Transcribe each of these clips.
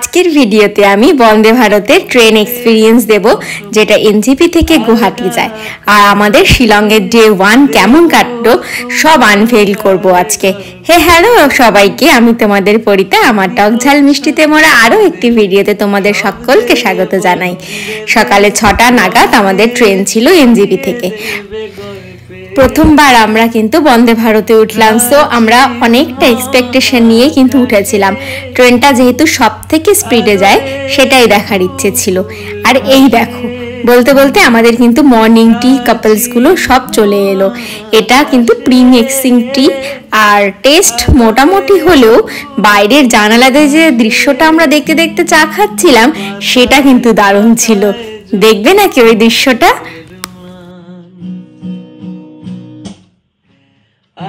আজকের ভিডিওতে আমি বন্দে ভারতের ট্রেন এক্সপিরিয়েন্স দেব, যেটা এনজেপি থেকে গুয়াহাটি যায়। আর আমাদের শিলংয়ের ডে 1 কেমন কাটলো সব আনভেল করব আজকে। হ্যালো সবাইকে, আমি তোমাদের পরিতা। আমার টক ঝাল মিষ্টিতে মোড়া আরও একটি ভিডিওতে তোমাদের সকলকে স্বাগত জানাই। সকালে 6টা নাগাদ আমাদের ট্রেন ছিল এনজেপি থেকে। প্রথমবার আমরা কিন্তু বন্দে ভারতে উঠলাম, সো আমরা অনেকটা এক্সপেকটেশন নিয়ে কিন্তু উঠেছিলাম। ট্রেনটা যেহেতু সব থেকে স্পিডে যায় সেটাই দেখার ইচ্ছে ছিল। আর এই দেখো, বলতে বলতে আমাদের কিন্তু মর্নিং টি কাপলসগুলো সব চলে এলো। এটা কিন্তু প্রি মিক্সিং টি, আর টেস্ট মোটামুটি হলেও বাইরের জানালাতে যে দৃশ্যটা আমরা দেখতে দেখতে চা খাচ্ছিলাম সেটা কিন্তু দারুণ ছিল। দেখবে নাকি ওই দৃশ্যটা?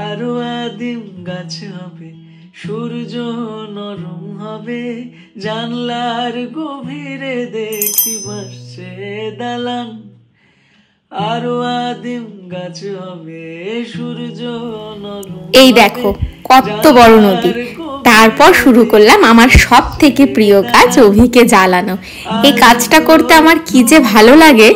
আরো আদিম গাছ হবে, সূর্য নরম হবে, জানলার গভীরে দেখি ভাসছে দালান। আরো আদিম গাছ হবে, সূর্য নরম। এই দেখো কত বড় নদী। তারপর শুরু করলাম আমার সব থেকে প্রিয় কাজ, অভিকে জ্বালানো। এই কাজটা করতে আমার কি যে ভালো লাগে।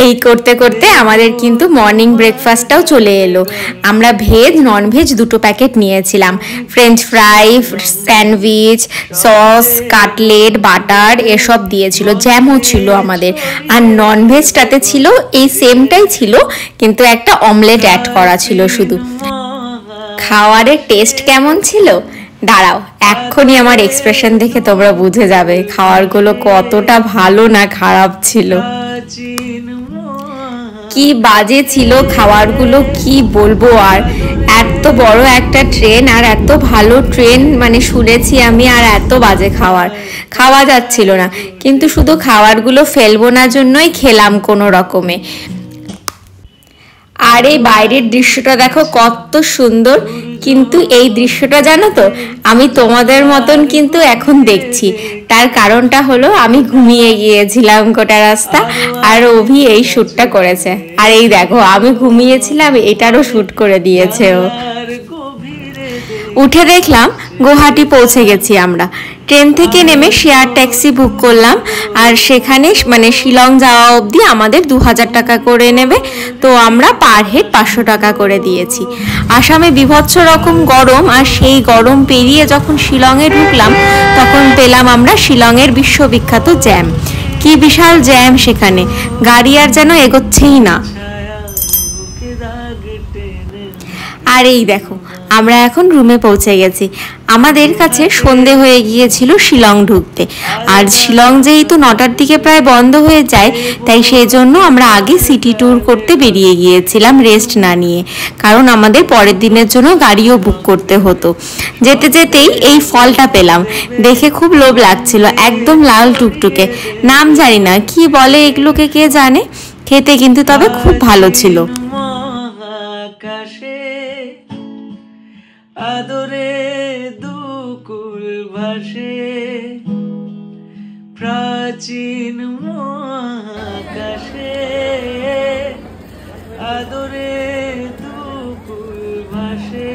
এই করতে করতে আমাদের কিন্তু মর্নিং ব্রেকফাস্টটাও চলে এলো। আমরা ভেজ নন ভেজ দুটো প্যাকেট নিয়েছিলাম। French fry, sandwich, sauce, cutlet, butter এসব দিয়েছিল। জ্যামও ছিল আমাদের। আর নন ভেজটাতে ছিল এই সেমটাই ছিল, কিন্তু একটা অমলেট অ্যাড করা ছিল শুধু। খাওয়ারের টেস্ট কেমন ছিল দাঁড়াও, এক্ষুনি আমার এক্সপ্রেশন দেখে তোমরা বুঝে যাবে খাবারগুলো কতটা ভালো না খারাপ ছিল। কি বাজে ছিল খাবারগুলো, কি বলবো। আর এত বড় একটা ট্রেন আর এত ভালো ট্রেন মানে শুনেছি আমি, আর এত বাজে খাওয়া যাচ্ছিল না। কিন্তু শুধু খাবারগুলো ফেলবো না জন্যই খেলাম কোনো রকমে। আর এই বাইরের দৃশ্যটা দেখো কত সুন্দর। কিন্তু এই দৃশ্যটা জানো তো, আমি তোমাদের মতন কিন্তু এখন দেখছি। তার কারণটা হলো আমি ঘুমিয়ে গিয়েছিলাম গোটা রাস্তা, আর অভি এই শ্যুটটা করেছে। আর এই দেখো আমি ঘুমিয়েছিলাম, এটারও শ্যুট করে দিয়েছে ও। উঠে দেখলাম গুয়াহাটি পৌঁছে গেছি আমরা। ট্রেন থেকে নেমে শেয়ার ট্যাক্সি বুক করলাম, আর সেখানে মানে শিলং যাওয়া অবধি আমাদের 2000 টাকা করে নেবে। তো আমরা পার হেড 500 টাকা করে দিয়েছি। আসামে বিভৎস রকম গরম, আর সেই গরম পেরিয়ে যখন শিলংয়ে ঢুকলাম তখন পেলাম আমরা শিলংয়ের বিশ্ববিখ্যাত জ্যাম। কি বিশাল জ্যাম সেখানে, গাড়ি আর যেন এগোচ্ছেই না। আর এই দেখো আমরা এখন রুমে পৌঁছে গেছি। আমাদের কাছে সন্ধে হয়ে গিয়েছিল শিলং ঢুকতে। আর শিলং যেহেতু 9টার দিকে প্রায় বন্ধ হয়ে যায়, তাই সেই জন্য আমরা আগে সিটি ট্যুর করতে বেরিয়ে গিয়েছিলাম রেস্ট না নিয়ে, কারণ আমাদের পরের দিনের জন্য গাড়িও বুক করতে হতো। যেতে যেতেই এই ফলটা পেলাম, দেখে খুব লোভ লাগছিল। একদম লাল টুকটুকে, নাম জানি না কি বলে এগুলোকে, কে জানে। খেতে কিন্তু তবে খুব ভালো ছিল। আদরে দুকুল ভাসে, প্রাচীন মহাকাশে, আদরে দুকুল ভাসে।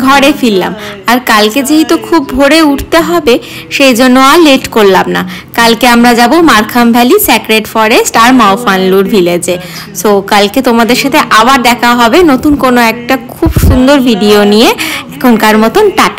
ঘরে ফিরলাম। আর কালকে যেহেতু খুব ভোরে উঠতে হবে, সেই জন্য আর লেট করলাম না। কালকে আমরা যাব মারখাম ভ্যালি, স্যাক্রেড ফরেস্ট আর মাওফানলুর ভিলেজে। সো কালকে তোমাদের সাথে আবার দেখা হবে নতুন কোনো একটা খুব সুন্দর ভিডিও নিয়ে। এখনকার মতন টাটা।